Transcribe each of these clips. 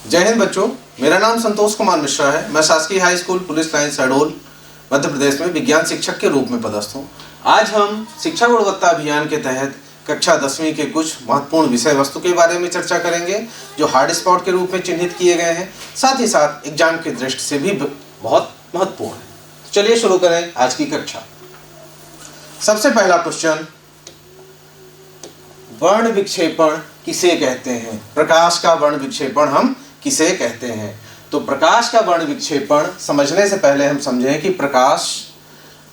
जय हिंद बच्चों, मेरा नाम संतोष कुमार मिश्रा है। मैं शासकीय high school police line Shahdol Madhya Pradesh में विज्ञान शिक्षक के रूप में पदस्थ हूँ। आज हम शिक्षा गुणवत्ता अभियान के तहत कक्षा 10वीं के कुछ महत्वपूर्ण विषय वस्तु के बारे में चर्चा करेंगे जो हार्ड स्पॉट के रूप में चिन्हित किए गए हैं, साथ ही साथ एग्जाम की दृष्टि से भी बहुत महत्वपूर्ण है। तो चलिए शुरू करें आज की कक्षा। सबसे पहला क्वेश्चन, वर्ण विक्षेपण किसे कहते हैं? प्रकाश का वर्ण विक्षेपण हम किसे कहते हैं? तो प्रकाश का वर्ण विक्षेपण समझने से पहले हम समझें कि प्रकाश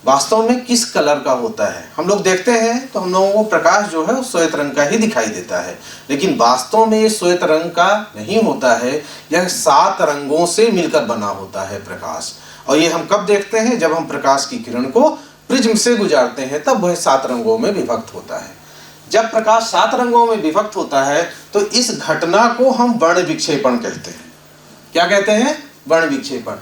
वास्तव में किस कलर का होता है। हम लोग देखते हैं तो हम लोगों को प्रकाश जो है वो श्वेत रंग का ही दिखाई देता है, लेकिन वास्तव में ये श्वेत रंग का नहीं होता है। यह 7 रंगों से मिलकर बना होता है प्रकाश। और ये हम कब देखते हैं? जब हम प्रकाश की किरण को प्रिज्म से गुजारते हैं, तब वह 7 रंगों में विभक्त होता है। जब प्रकाश 7 रंगों में विभक्त होता है तो इस घटना को हम वर्ण विक्षेपण कहते हैं। क्या कहते हैं? वर्ण विक्षेपण।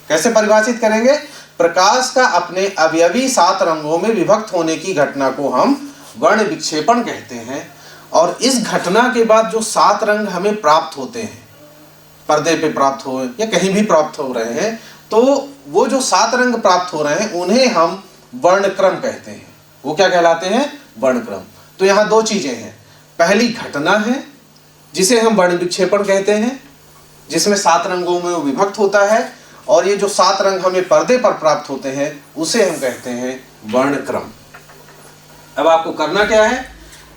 कैसे परिभाषित करेंगे? प्रकाश का अपने अवयवी 7 रंगों में विभक्त होने की घटना को हम वर्ण विक्षेपण कहते हैं। और इस घटना के बाद जो 7 रंग हमें प्राप्त होते हैं, पर्दे पे प्राप्त हो या कहीं भी प्राप्त हो रहे हैं, तो वो जो 7 रंग प्राप्त हो रहे हैं उन्हें हम वर्णक्रम कहते हैं। वो क्या कहलाते हैं? वर्णक्रम। तो यहाँ 2 चीजें हैं। पहली घटना है जिसे हम वर्ण विक्षेपण कहते हैं, जिसमें 7 रंगों में वो विभक्त होता है, और ये जो 7 रंग हमें पर्दे पर प्राप्त होते हैं उसे हम कहते हैं वर्णक्रम। अब आपको करना क्या है?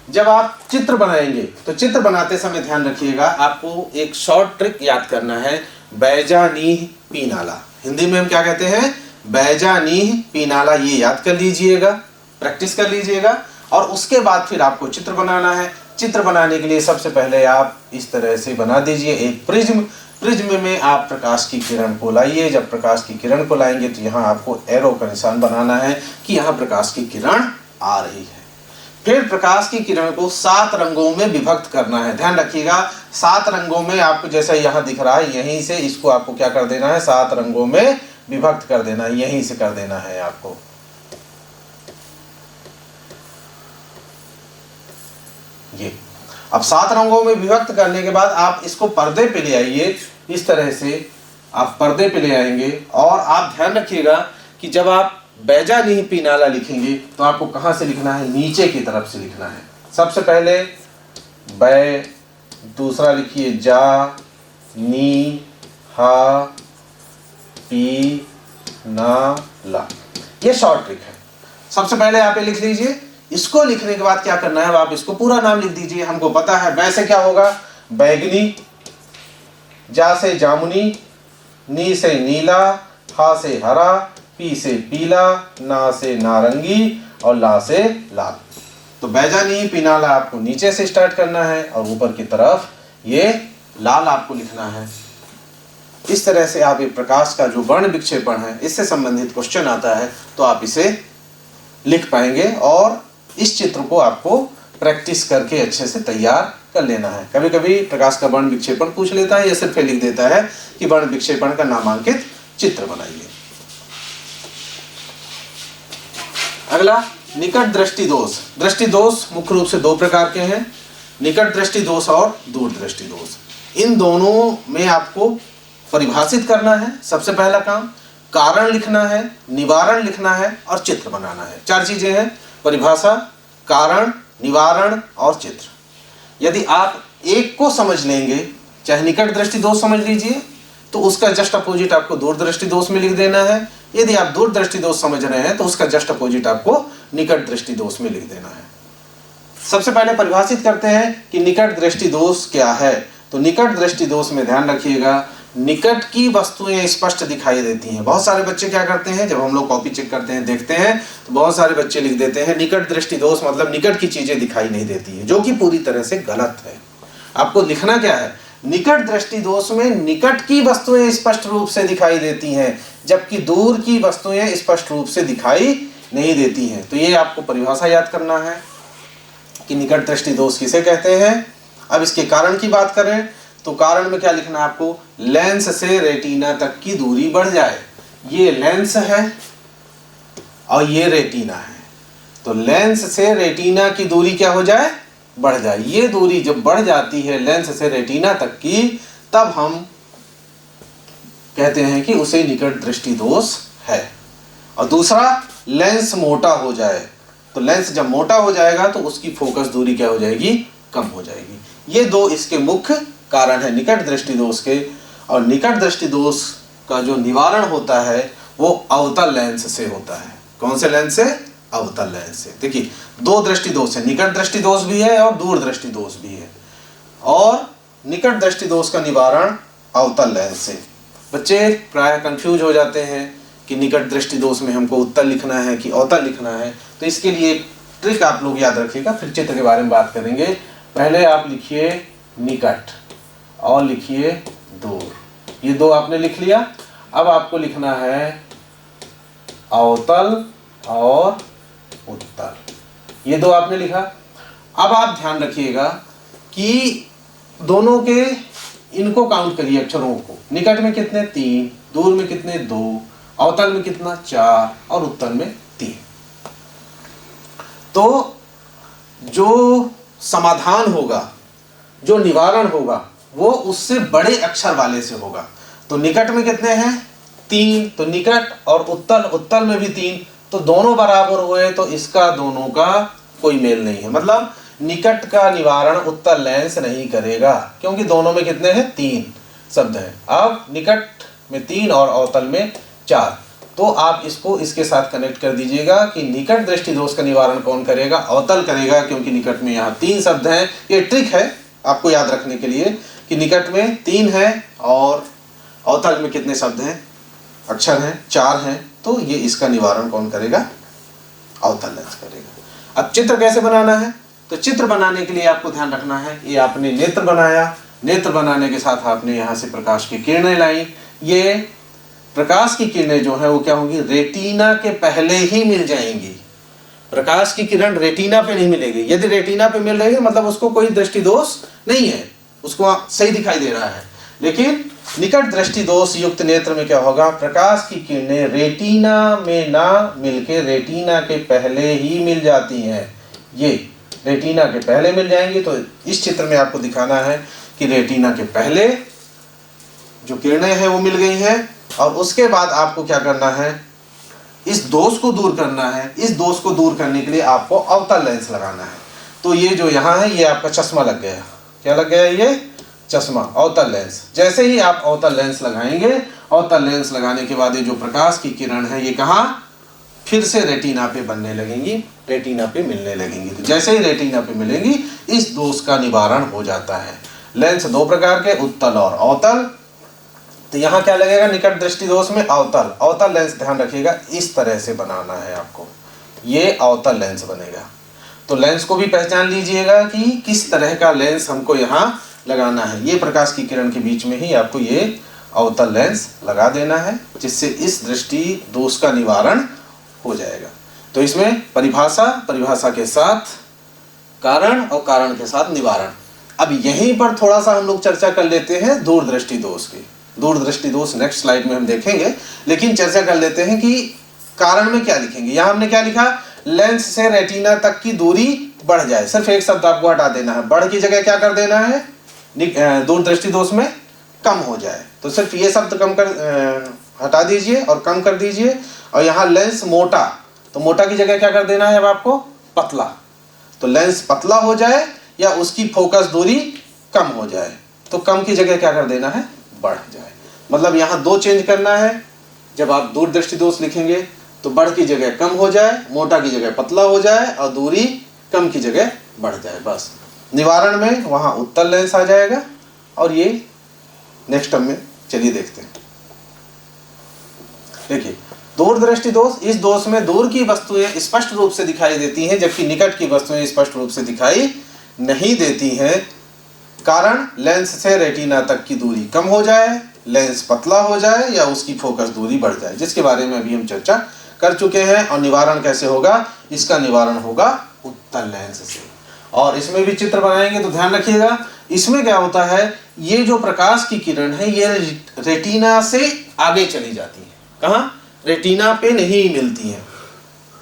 जब आप चित्र बनाएंगे तो चित्र बनाते समय ध्यान रखिएगा, आपको एक शॉर्ट ट्रिक याद करना है। बैजा नीह पीनाला, हिंदी में हम क्या कहते हैं? बैजा नीह पीनाला। ये याद कर लीजिएगा, प्रैक्टिस कर लीजिएगा। और उसके बाद फिर आपको चित्र बनाना है। चित्र बनाने के लिए सबसे पहले आप इस तरह से बना दीजिए एक प्रिज्म। प्रिज्म में आप प्रकाश की किरण को लाइए। जब प्रकाश की किरण को लाएंगे तो यहाँ आपको एरो का निशान बनाना है कि यहाँ प्रकाश की किरण आ रही है। फिर प्रकाश की किरण को 7 रंगों में विभक्त करना है। ध्यान रखिएगा, 7 रंगों में आपको जैसा यहाँ दिख रहा है, यहीं से इसको आपको क्या कर देना है? 7 रंगों में विभक्त कर देना है। यहीं से कर देना है आपको। ये अब 7 रंगों में विभक्त करने के बाद आप इसको पर्दे पे ले आइए। इस तरह से आप पर्दे पे ले आएंगे। और आप ध्यान रखिएगा कि जब आप बैजा नीह पीनाला लिखेंगे तो आपको कहां से लिखना है? नीचे की तरफ से लिखना है। सबसे पहले बै, दूसरा लिखिए जा, नी, हा, पी, ना, ला। ये शॉर्ट ट्रिक है। सबसे पहले आप ये लिख लीजिए। इसको लिखने के बाद क्या करना है? आप इसको पूरा नाम लिख दीजिए। हमको पता है बै से क्या होगा? बैगनी, जा से जामुनी, नी से नीला, हा से हरा, पी से पीला, ना से नारंगी और ला से लाल। तो बैजा नी पीनाला आपको नीचे से स्टार्ट करना है और ऊपर की तरफ ये लाल आपको लिखना है। इस तरह से आप एक प्रकाश का जो वर्ण विक्षेपण है इससे संबंधित क्वेश्चन आता है तो आप इसे लिख पाएंगे। और इस चित्र को आपको प्रैक्टिस करके अच्छे से तैयार कर लेना है। कभी कभी प्रकाश का वर्ण विक्षेपण पूछ लेता है या सिर्फ लिख देता है कि वर्ण विक्षेपण का नामांकित चित्र बनाइए। अगला, निकट दृष्टि दोष। दृष्टि दोष मुख्य रूप से 2 प्रकार के हैं, निकट दृष्टि दोष और दूर दृष्टि दोष। इन दोनों में आपको परिभाषित करना है। सबसे पहला काम कारण लिखना है, निवारण लिखना है और चित्र बनाना है। 4 चीजें हैं: परिभाषा, कारण, निवारण और चित्र। यदि आप एक को समझ लेंगे, चाहे निकट दृष्टि दोष समझ लीजिए, तो उसका जस्ट अपोजिट आपको दूर दृष्टि दोष में लिख देना है। यदि आप दूर दृष्टि दोष समझ रहे हैं तो उसका जस्ट अपोजिट आपको निकट दृष्टि दोष में लिख देना है। सबसे पहले परिभाषित करते हैं कि निकट दृष्टि दोष क्या है। तो निकट दृष्टि दोष में ध्यान रखिएगा, निकट की वस्तुएं स्पष्ट दिखाई देती हैं। बहुत सारे बच्चे क्या करते हैं, जब हम लोग कॉपी चेक करते हैं, देखते हैं, तो बहुत सारे बच्चे लिख देते हैं निकट दृष्टि दोष मतलब निकट की चीजें दिखाई नहीं देती है, जो कि पूरी तरह से गलत है। आपको लिखना क्या है? निकट दृष्टि दोष में निकट की वस्तुएं स्पष्ट रूप से दिखाई देती हैं, जबकि दूर की वस्तुएं स्पष्ट रूप से दिखाई नहीं देती हैं। तो ये आपको परिभाषा याद करना है कि निकट दृष्टि दोष किसे कहते हैं। अब इसके कारण की बात करें तो कारण में क्या लिखना है आपको? लेंस से रेटिना तक की दूरी बढ़ जाए। ये लेंस है और ये रेटिना है, तो लेंस से रेटिना की दूरी क्या हो जाए? बढ़ जाए। ये दूरी जब बढ़ जाती है लेंस से रेटिना तक की, तब हम कहते हैं कि उसे निकट दृष्टि दोष है। और दूसरा, लेंस मोटा हो जाए, तो लेंस जब मोटा हो जाएगा तो उसकी फोकस दूरी क्या हो जाएगी, कम हो जाएगी। ये दो इसके मुख्य कारण है निकट दृष्टि दोष के। और निकट दृष्टि दोष का जो निवारण होता है वो अवतल लेंस से होता है। कौन से लेंस से? अवतल लेंस से। देखिए, दो दृष्टि दोष है, निकट दृष्टि दोष भी है और दूर दृष्टि दोष भी है। और निकट दृष्टि दोष का निवारण अवतल लेंस से। बच्चे प्राय कंफ्यूज हो जाते हैं कि निकट दृष्टि दोष में हमको उत्तल लिखना है कि अवतल लिखना है। तो इसके लिए एक ट्रिक आप लोग याद रखिएगा, फिर चित्र के बारे में बात करेंगे। पहले आप लिखिए निकट और लिखिए दूर, ये दो आपने लिख लिया। अब आपको लिखना है अवतल और उत्तल, ये दो आपने लिखा। अब आप ध्यान रखिएगा कि दोनों के इनको काउंट करिए अक्षरों को। निकट में कितने? 3, दूर में कितने? 2, अवतल में कितना? 4 और उत्तल में 3। तो जो समाधान होगा, जो निवारण होगा, वो उससे बड़े अक्षर वाले से होगा। तो निकट में कितने हैं? 3, तो निकट और उत्तल, उत्तल में भी 3, तो दोनों बराबर हुए, तो इसका दोनों का कोई मेल नहीं है। मतलब निकट का निवारण उत्तल लेंस नहीं करेगा, क्योंकि दोनों में कितने हैं? 3 शब्द हैं। अब निकट में 3 और अवतल में 4, तो आप इसको इसके साथ कनेक्ट कर दीजिएगा कि निकट दृष्टि दोष का निवारण कौन करेगा? अवतल करेगा, क्योंकि निकट में यहाँ 3 शब्द हैं। ये ट्रिक है आपको याद रखने के लिए कि निकट में 3 है और अवतल में कितने शब्द हैं, अक्षर हैं? 4 हैं। तो ये इसका निवारण कौन करेगा? अवतल लेंस करेगा। अब चित्र कैसे बनाना है? तो चित्र बनाने के लिए आपको ध्यान रखना है, ये आपने नेत्र बनाया, नेत्र बनाने के साथ आपने यहाँ से प्रकाश की किरणें लाई। ये प्रकाश की किरणें जो है वो क्या होंगी? रेटिना के पहले ही मिल जाएंगी। प्रकाश की किरण रेटिना पे नहीं मिलेगी। यदि रेटिना पे मिल रही है मतलब उसको कोई दृष्टि दोष नहीं है, उसको सही दिखाई दे रहा है। लेकिन निकट दृष्टि दोष युक्त नेत्र में क्या होगा? प्रकाश की किरणें रेटिना में ना मिलके रेटिना के पहले ही मिल जाती हैं। ये रेटिना के पहले मिल जाएंगी। तो इस चित्र में आपको दिखाना है कि रेटिना के पहले जो किरणें हैं वो मिल गई हैं, और उसके बाद आपको क्या करना है? इस दोष को दूर करना है। इस दोष को दूर करने के लिए आपको अवतल लेंस लगाना है। तो ये जो यहाँ है ये आपका चश्मा लग गया। क्या लग गया? ये चश्मा, अवतल लेंस। जैसे ही आप अवतल लेंस लगाएंगे, अवतल लेंस लगाने के बाद ये जो प्रकाश की किरण है ये कहाँ? फिर से रेटिना पे बनने लगेंगी, रेटिना पे मिलने लगेंगी। तो जैसे ही रेटिना पे मिलेंगी इस दोष का निवारण हो जाता है। लेंस 2 प्रकार के, उत्तल और अवतल। तो यहाँ क्या लगेगा? निकट दृष्टि दोष में अवतल। अवतल लेंस ध्यान रखिएगा इस तरह से बनाना है आपको, ये अवतल लेंस बनेगा। तो लेंस को भी पहचान लीजिएगा कि किस तरह का लेंस हमको यहाँ लगाना है। ये प्रकाश की किरण के बीच में ही आपको ये अवतल लेंस लगा देना है, जिससे इस दृष्टि दोष का निवारण हो जाएगा। तो इसमें परिभाषा, परिभाषा के साथ कारण और कारण के साथ निवारण। अब यहीं पर थोड़ा सा हम लोग चर्चा कर लेते हैं दूरदृष्टि दोष की। दूरदृष्टि दोष नेक्स्ट स्लाइड में हम देखेंगे, लेकिन चर्चा कर लेते हैं कि कारण में क्या लिखेंगे। यहाँ हमने क्या लिखा? लेंस से रेटिना तक की दूरी बढ़ जाए। सिर्फ एक शब्द आपको हटा देना है, बढ़ की जगह क्या कर देना है? दूरदृष्टि दोष में कम हो जाए। तो सिर्फ ये शब्द कम कर हटा दीजिए और कम कर दीजिए। और यहाँ लेंस मोटा, तो मोटा की जगह क्या कर देना है अब आपको? पतला। तो लेंस पतला हो जाए या उसकी फोकस दूरी कम हो जाए, तो कम की जगह क्या कर देना है? बढ़ जाए। मतलब यहाँ 2 चेंज करना है। जब आप दूरदृष्टि दोष लिखेंगे तो बढ़ की जगह कम हो जाए, मोटा की जगह पतला हो जाए और दूरी कम की जगह बढ़ जाए। बस निवारण में वहाँ उत्तल लेंस आ जाएगा। और ये नेक्स्ट टर्म में चलिए देखते हैं। देखिए, दूरदृष्टि दोष, इस दोष में दूर की वस्तुएं स्पष्ट रूप से दिखाई देती हैं, जबकि निकट की वस्तुएं स्पष्ट रूप से दिखाई नहीं देती हैं। कारण लेंस से रेटिना तक की दूरी कम हो जाए, लेंस पतला हो जाए या उसकी फोकस दूरी बढ़ जाए, जिसके बारे में अभी हम चर्चा कर चुके हैं। और निवारण कैसे होगा? इसका निवारण होगा उत्तल लेंस से। और इसमें भी चित्र बनाएंगे तो ध्यान रखिएगा, इसमें क्या होता है? ये जो प्रकाश की किरण है ये रेटिना से आगे चली जाती है। कहाँ? रेटिना पे नहीं मिलती है।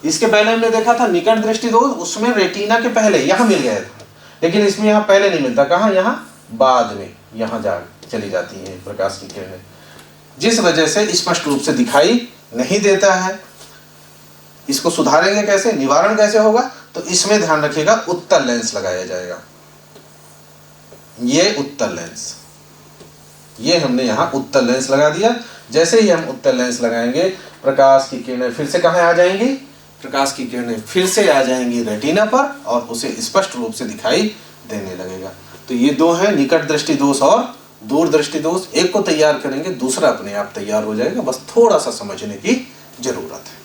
इसके पहले हमने देखा था निकट दृष्टि दोष, उसमें रेटिना के पहले यहाँ मिल गया था, लेकिन इसमें यहाँ पहले नहीं मिलता। कहाँ? यहाँ बाद में, यहाँ चली जाती हैं प्रकाश की किरणें, जिस वजह से स्पष्ट रूप से दिखाई नहीं देता है। इसको सुधारेंगे कैसे, निवारण कैसे होगा, तो इसमें ध्यान रखिएगा उत्तल लेंस लगाया जाएगा। ये उत्तल लेंस, ये हमने यहां उत्तल लेंस लगा दिया। जैसे ही हम उत्तल लेंस लगाएंगे, प्रकाश की किरणें फिर से कहां आ जाएंगी, प्रकाश की किरणें फिर से आ जाएंगी रेटिना पर और उसे स्पष्ट रूप से दिखाई देने लगेगा। तो ये दो हैं, निकट दृष्टि दोष और दूर दृष्टि दोष। एक को तैयार करेंगे, दूसरा अपने आप तैयार हो जाएगा, बस थोड़ा सा समझने की जरूरत है।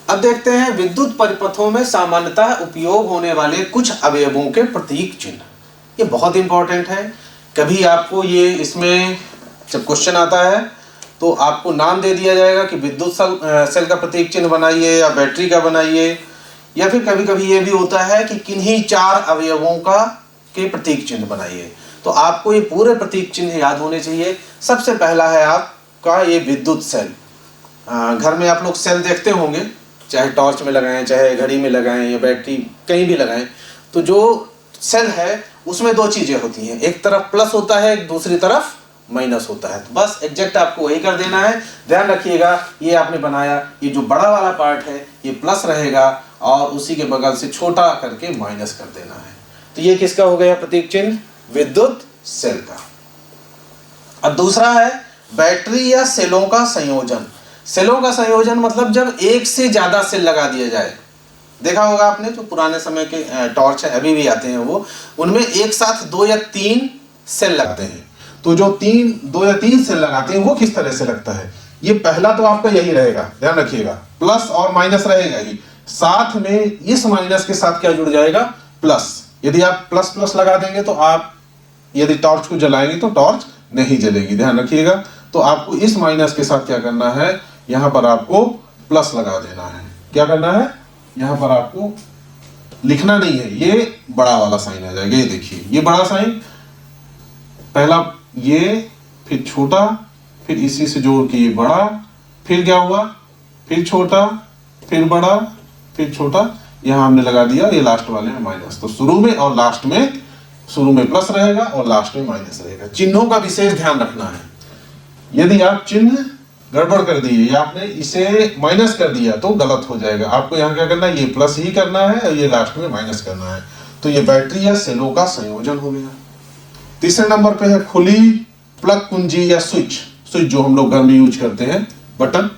अब देखते हैं विद्युत परिपथों में सामान्यतः उपयोग होने वाले कुछ अवयवों के प्रतीक चिन्ह। ये बहुत इंपॉर्टेंट है। कभी आपको ये इसमें जब क्वेश्चन आता है तो आपको नाम दे दिया जाएगा कि विद्युत सेल का प्रतीक चिन्ह बनाइए या बैटरी का बनाइए, या फिर कभी कभी ये भी होता है कि किन्हीं 4 अवयवों का के प्रतीक चिन्ह बनाइए। तो आपको ये पूरे प्रतीक चिन्ह याद होने चाहिए। सबसे पहला है आपका ये विद्युत सेल। घर में आप लोग सेल देखते होंगे, चाहे टॉर्च में लगाएं, चाहे घड़ी में लगाएं या बैटरी कहीं भी लगाएं। तो जो सेल है उसमें 2 चीजें होती हैं, एक तरफ प्लस होता है, एक दूसरी तरफ माइनस होता है। तो बस एग्जैक्ट आपको वही कर देना है। ध्यान रखिएगा, ये आपने बनाया, ये जो बड़ा वाला पार्ट है ये प्लस रहेगा और उसी के बगल से छोटा करके माइनस कर देना है। तो ये किसका हो गया प्रतीक चिन्ह, विद्युत सेल का। अब दूसरा है बैटरी या सेलों का संयोजन। सेलों का संयोजन मतलब जब एक से ज्यादा सेल लगा दिया जाए। देखा होगा आपने, जो पुराने समय के टॉर्च है, अभी भी आते हैं वो, उनमें एक साथ 2 या 3 सेल लगते हैं। तो जो 2 या 3 सेल लगाते हैं वो किस तरह से लगता है, ये पहला तो आपका यही रहेगा, ध्यान रखिएगा, प्लस और माइनस रहेगा ही, साथ में इस माइनस के साथ क्या जुड़ जाएगा, प्लस। यदि आप प्लस प्लस लगा देंगे तो आप यदि टॉर्च को जलाएंगे तो टॉर्च नहीं जलेगी, ध्यान रखिएगा। तो आपको इस माइनस के साथ क्या करना है, यहां पर आपको प्लस लगा देना है। क्या करना है, यहां पर आपको लिखना नहीं है, ये बड़ा वाला साइन आ जाएगा। ये देखिए, ये बड़ा साइन, पहला ये, फिर छोटा, फिर इसी से जोड़ के ये बड़ा, फिर क्या हुआ, फिर छोटा, फिर बड़ा, फिर छोटा, यहां हमने लगा दिया ये लास्ट वाले में माइनस। तो शुरू में और लास्ट में, शुरू में प्लस रहेगा और लास्ट में माइनस रहेगा। चिन्हों का विशेष ध्यान रखना है। यदि आप चिन्ह गड़बड़ कर दिए या आपने इसे माइनस कर दिया तो गलत हो जाएगा। आपको यहाँ क्या करना है, ये प्लस ही करना है और ये लास्ट में माइनस करना है। तो ये बैटरी या सेलों का संयोजन हो गया। तीसरे नंबर पे है खुली प्लग कुंजी या स्विच। स्विच जो हम लोग घर में यूज करते हैं, बटन,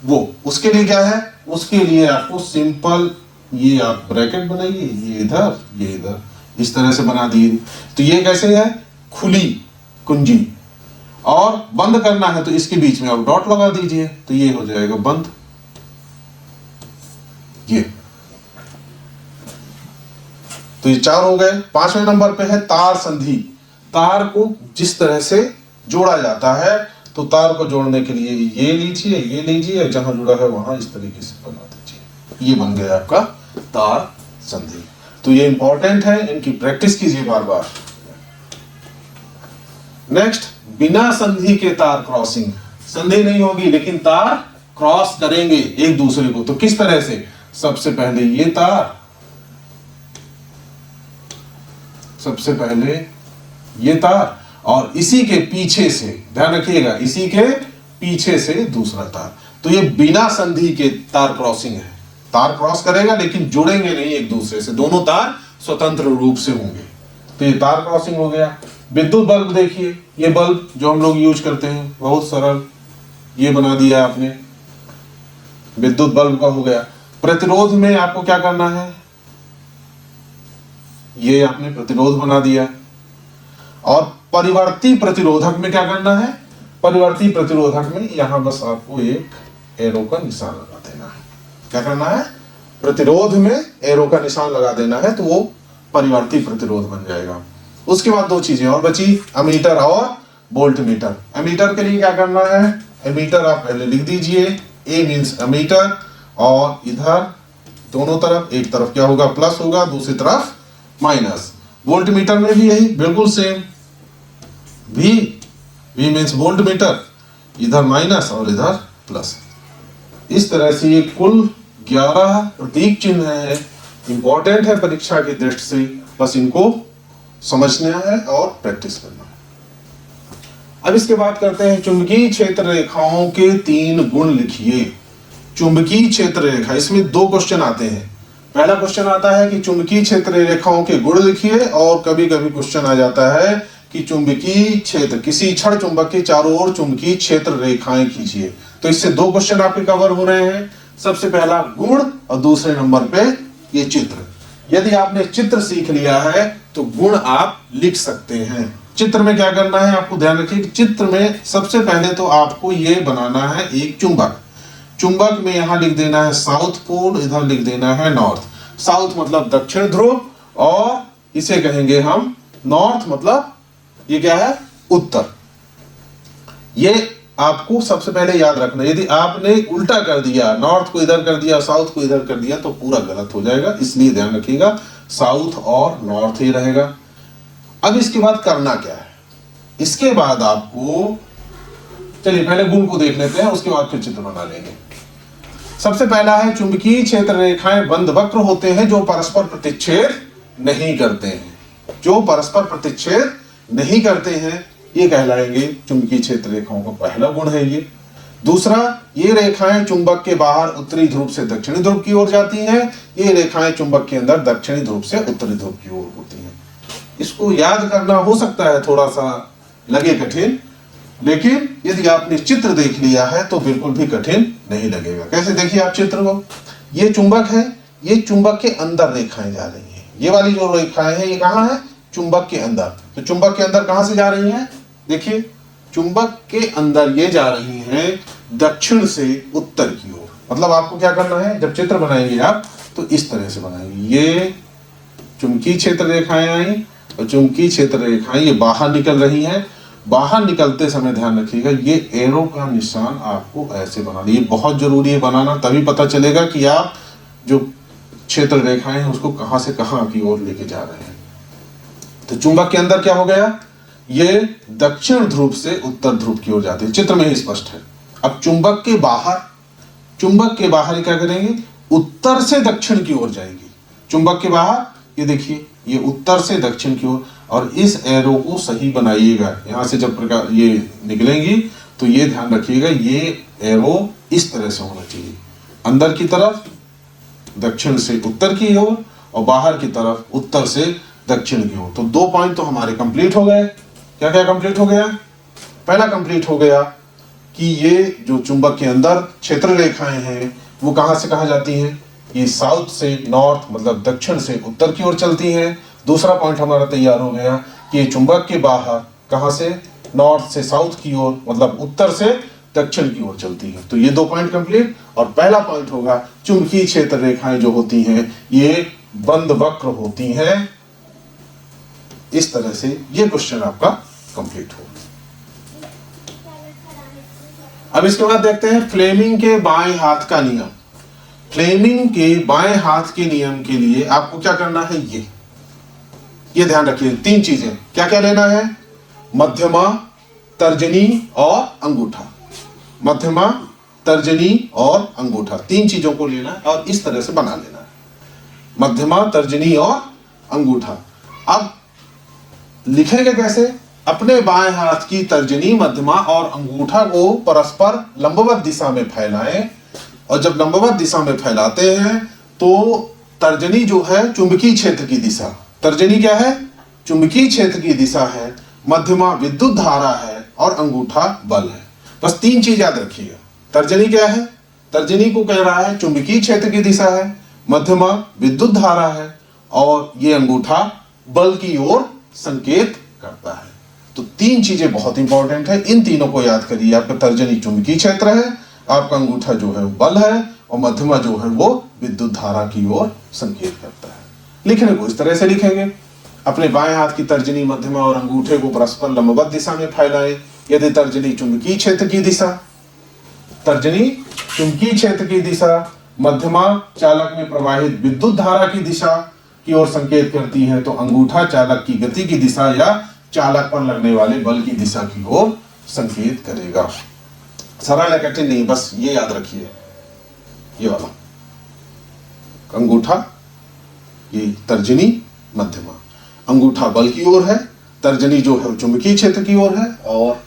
वो उसके लिए क्या है, उसके लिए आपको सिंपल ये आप ब्रैकेट बनाइए, ये इधर, ये इधर, इस तरह से बना दिए। तो ये कैसे है, खुली कुंजी, और बंद करना है तो इसके बीच में आप डॉट लगा दीजिए, तो ये हो जाएगा बंद। ये तो ये 4 हो गए। 5वें नंबर पे है तार संधि। तार को जिस तरह से जोड़ा जाता है, तो तार को जोड़ने के लिए ये लीजिए, जहां जुड़ा है वहां इस तरीके से बना दीजिए। ये बन गया आपका तार संधि। तो ये इंपॉर्टेंट है, इनकी प्रैक्टिस कीजिए बार बार। नेक्स्ट, बिना संधि के तार क्रॉसिंग। संधि नहीं होगी लेकिन तार क्रॉस करेंगे एक दूसरे को। तो किस तरह से, सबसे पहले ये तार, सबसे पहले ये तार, और इसी के पीछे से, ध्यान रखिएगा, इसी के पीछे से दूसरा तार। तो ये बिना संधि के तार क्रॉसिंग है। तार क्रॉस करेगा लेकिन जुड़ेंगे नहीं एक दूसरे से, दोनों तार स्वतंत्र रूप से होंगे। तो ये तार क्रॉसिंग हो गया। विद्युत बल्ब देखिए, ये बल्ब जो हम लोग यूज करते हैं, बहुत सरल, ये बना दिया आपने, विद्युत बल्ब का हो गया। प्रतिरोध में आपको क्या करना है, ये आपने प्रतिरोध बना दिया। और परिवर्ती प्रतिरोधक में क्या करना है, परिवर्ती प्रतिरोधक में यहां बस आपको एक एरो का निशान लगा देना है। क्या करना है, प्रतिरोध में एरो का निशान लगा देना है, तो वो परिवर्ती प्रतिरोध बन जाएगा। उसके बाद 2 चीजें और बची, एमीटर और वोल्ट मीटर। एमीटर के लिए क्या करना है, एमीटर आप पहले लिख दीजिए, ए मींस एमीटर, और इधर दोनों तरफ, एक तरफ क्या होगा, प्लस होगा, दूसरी तरफ माइनस। वोल्ट मीटर में भी यही बिल्कुल same, V means volt metre, इधर माइनस और इधर प्लस। इस तरह से ये कुल 11 प्रतीक चिन्ह है, इंपॉर्टेंट है परीक्षा की दृष्टि से, बस इनको समझना है और प्रैक्टिस करना है। अब इसके बाद करते हैं चुंबकीय क्षेत्र रेखाओं के 3 गुण लिखिए। चुंबकीय क्षेत्र रेखा, इसमें 2 क्वेश्चन आते हैं। पहला क्वेश्चन आता है कि चुंबकीय क्षेत्र रेखाओं के गुण लिखिए, और कभी कभी क्वेश्चन आ जाता है कि चुंबकीय क्षेत्र, किसी क्षण चुंबक के चारों ओर चुंबकीय क्षेत्र रेखाएं खींचिए। तो इससे 2 क्वेश्चन आपके कवर हो रहे हैं। सबसे पहला गुण और दूसरे नंबर पे ये चित्र। यदि आपने चित्र सीख लिया है तो गुण आप लिख सकते हैं। चित्र में क्या करना है आपको ध्यान रखिए कि चित्र में सबसे पहले तो आपको ये बनाना है एक चुंबक। चुंबक में यहां लिख देना है साउथ पोल, इधर लिख देना है नॉर्थ। साउथ मतलब दक्षिण ध्रुव, और इसे कहेंगे हम नॉर्थ, मतलब ये क्या है, उत्तर। ये आपको सबसे पहले याद रखना। यदि आपने उल्टा कर दिया, नॉर्थ को इधर कर दिया, साउथ को इधर कर दिया, तो पूरा गलत हो जाएगा। इसलिए ध्यान रखिएगा साउथ और नॉर्थ ही रहेगा। अब इसके बाद करना क्या है, इसके बाद आपको, चलिए पहले गुण को देख लेते हैं, उसके बाद फिर चित्र बना लेंगे। सबसे पहला है चुंबकीय क्षेत्र रेखाएं बंद वक्र होते हैं जो परस्पर प्रतिच्छेद नहीं करते हैं। जो परस्पर प्रतिच्छेद नहीं करते हैं ये कहलाएंगे चुंबकीय क्षेत्र रेखाओं का पहला गुण है ये। दूसरा, ये रेखाएं चुंबक के बाहर उत्तरी ध्रुव से दक्षिणी ध्रुव की ओर जाती हैं। ये रेखाएं चुंबक के अंदर दक्षिणी ध्रुव से उत्तरी ध्रुव की ओर होती हैं। इसको याद करना हो सकता है थोड़ा सा लगे कठिन, लेकिन यदि आपने चित्र देख लिया है तो बिल्कुल भी कठिन नहीं लगेगा। कैसे, देखिए आप चित्र को, ये चुंबक है, ये चुंबक के अंदर रेखाएं जा रही हैं। ये वाली जो रेखाएं हैं ये कहाँ है, चुंबक के अंदर। तो चुंबक के अंदर कहां से जा रही हैं, देखिए चुंबक के अंदर ये जा रही हैं दक्षिण से उत्तर की ओर। मतलब आपको क्या करना है, जब चित्र बनाएंगे आप तो इस तरह से बनाएंगे। ये चुंबकीय क्षेत्र रेखाएं आई और चुंबकीय क्षेत्र रेखाएं ये बाहर निकल रही हैं। बाहर निकलते समय ध्यान रखिएगा ये एरो का निशान आपको ऐसे बनाना, ये बहुत जरूरी है बनाना, तभी पता चलेगा कि आप जो क्षेत्र रेखाएं हैं उसको कहां से कहां की ओर लेके जा रहे हैं। तो चुंबक के अंदर क्या हो गया, ये दक्षिण ध्रुव से उत्तर ध्रुव की ओर जाते हैं, चित्र में ही स्पष्ट है। अब चुंबक के बाहर क्या करेंगे, उत्तर से दक्षिण की ओर जाएंगे। चुंबक के बाहर ये देखिए ये उत्तर से दक्षिण की ओर, और इस एरो को सही बनाइएगा। यहां से जब प्रकार ये निकलेंगी तो ये ध्यान रखिएगा ये एरो इस तरह से होना चाहिए, अंदर की तरफ दक्षिण से उत्तर की ओर और बाहर की तरफ उत्तर से दक्षिण की ओर। तो 2 पॉइंट तो हमारे कंप्लीट हो गए। क्या क्या कंप्लीट हो गया, पहला कंप्लीट हो गया कि ये जो चुंबक के अंदर क्षेत्र रेखाएं हैं वो कहां से कहां जाती हैं, ये साउथ से नॉर्थ मतलब दक्षिण से उत्तर की ओर चलती हैं। दूसरा पॉइंट हमारा तैयार हो गया कि ये चुंबक के बाहर कहां से, नॉर्थ से साउथ की ओर मतलब उत्तर से दक्षिण की ओर चलती है। तो ये 2 पॉइंट कंप्लीट। और पहला पॉइंट होगा चुंबकीय क्षेत्र रेखाएं जो होती हैं ये बंद वक्र होती हैं। इस तरह से ये क्वेश्चन आपका कंप्लीट हो। अब इसके बाद देखते हैं फ्लेमिंग के बाएं हाथ का नियम। फ्लेमिंग के बाएं हाथ के नियम के लिए आपको क्या करना है, ये ध्यान रखिए 3 चीजें। क्या क्या लेना है, मध्यमा, तर्जनी और अंगूठा। मध्यमा, तर्जनी और अंगूठा, 3 चीजों को लेना है और इस तरह से बना लेना है, मध्यमा, तर्जनी और अंगूठा। अब लिखेंगे कैसे, अपने बाएं हाथ की तर्जनी, मध्यमा और अंगूठा को परस्पर लंबवत दिशा में फैलाएं, और जब लंबवत दिशा में फैलाते हैं तो तर्जनी जो है चुंबकीय क्षेत्र की दिशा, तर्जनी क्या है, चुंबकीय क्षेत्र की दिशा है, मध्यमा विद्युत धारा है और अंगूठा बल है। बस 3 चीज याद रखिएगा। तर्जनी क्या है, तर्जनी को कह रहा है चुंबकीय क्षेत्र की दिशा है, मध्यमा विद्युत धारा है और ये अंगूठा बल की ओर संकेत करता है। तो 3 चीजें बहुत इंपॉर्टेंट है, इन तीनों को याद करिए। आपका तर्जनी चुंबकीय क्षेत्र है, आपका अंगूठा जो है वो बल है और मध्यमा जो है वो विद्युत धारा की ओर संकेत करता है। लिखने को इस तरह से लिखेंगे, अपने बाएं हाथ की तर्जनी, मध्यमा और अंगूठे को परस्पर लंबवत दिशा में फैलाएं। यदि तर्जनी चुंबकीय क्षेत्र की दिशा, तर्जनी चुंबकीय क्षेत्र की दिशा, मध्यमा चालक में प्रवाहित विद्युत धारा की दिशा की ओर संकेत करती है, तो अंगूठा चालक की गति की दिशा या चालक पर लगने वाले बल की दिशा की ओर संकेत करेगा। सरल या कठिन नहीं, बस ये याद रखिए, ये वाला अंगूठा, ये तर्जनी, मध्यमा। अंगूठा बल की ओर है, तर्जनी जो है चुंबकीय क्षेत्र की ओर है, और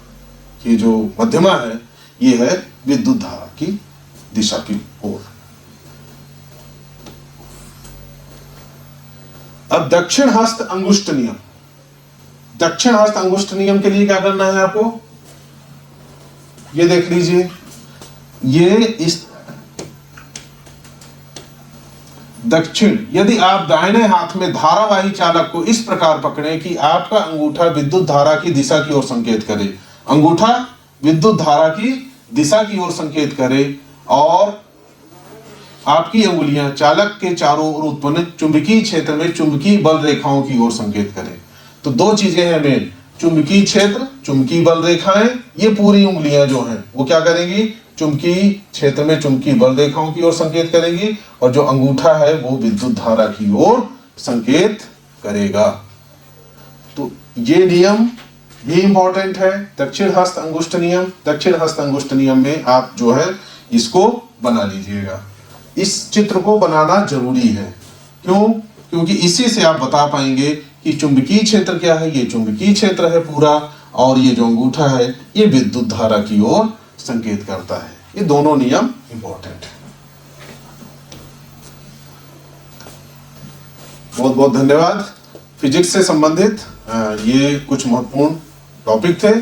ये जो मध्यमा है ये है विद्युत धारा की दिशा की ओर। अब दक्षिण हस्त अंगुष्ठ नियम। दक्षिण हस्त अंगुष्ठ नियम के लिए क्या करना है आपको, ये देख लीजिए, ये इस दक्षिण, यदि आप दाहिने हाथ में धारावाही चालक को इस प्रकार पकड़ें कि आपका अंगूठा विद्युत धारा की दिशा की ओर संकेत करे, अंगूठा विद्युत धारा की दिशा की ओर संकेत करे और आपकी अंगुलियां चालक के चारों ओर उत्पन्न चुंबकीय क्षेत्र में चुंबकीय बल रेखाओं की ओर संकेत करें। तो दो चीजें हैं मेन, चुंबकीय क्षेत्र, चुंबकीय बल रेखाएं, ये पूरी उंगलियां जो हैं वो क्या करेंगी, चुंबकीय क्षेत्र में चुंबकीय बल रेखाओं की ओर संकेत करेंगी, और जो अंगूठा है वो विद्युत धारा की ओर संकेत करेगा। तो ये नियम भी इंपॉर्टेंट है, दक्षिण हस्त अंगुष्ठ नियम। दक्षिण हस्त अंगुष्ठ नियम में आप जो है इसको बना लीजिएगा, इस चित्र को बनाना जरूरी है। क्यों? क्योंकि इसी से आप बता पाएंगे कि चुंबकीय क्षेत्र क्या है, ये चुंबकीय क्षेत्र है पूरा, और ये जो अंगूठा है ये विद्युत धारा की ओर संकेत करता है। ये दोनों नियम इंपॉर्टेंट है। बहुत बहुत धन्यवाद। फिजिक्स से संबंधित ये कुछ महत्वपूर्ण टॉपिक थे,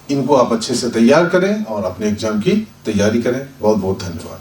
इनको आप अच्छे से तैयार करें और अपने एग्जाम की तैयारी करें। बहुत बहुत धन्यवाद।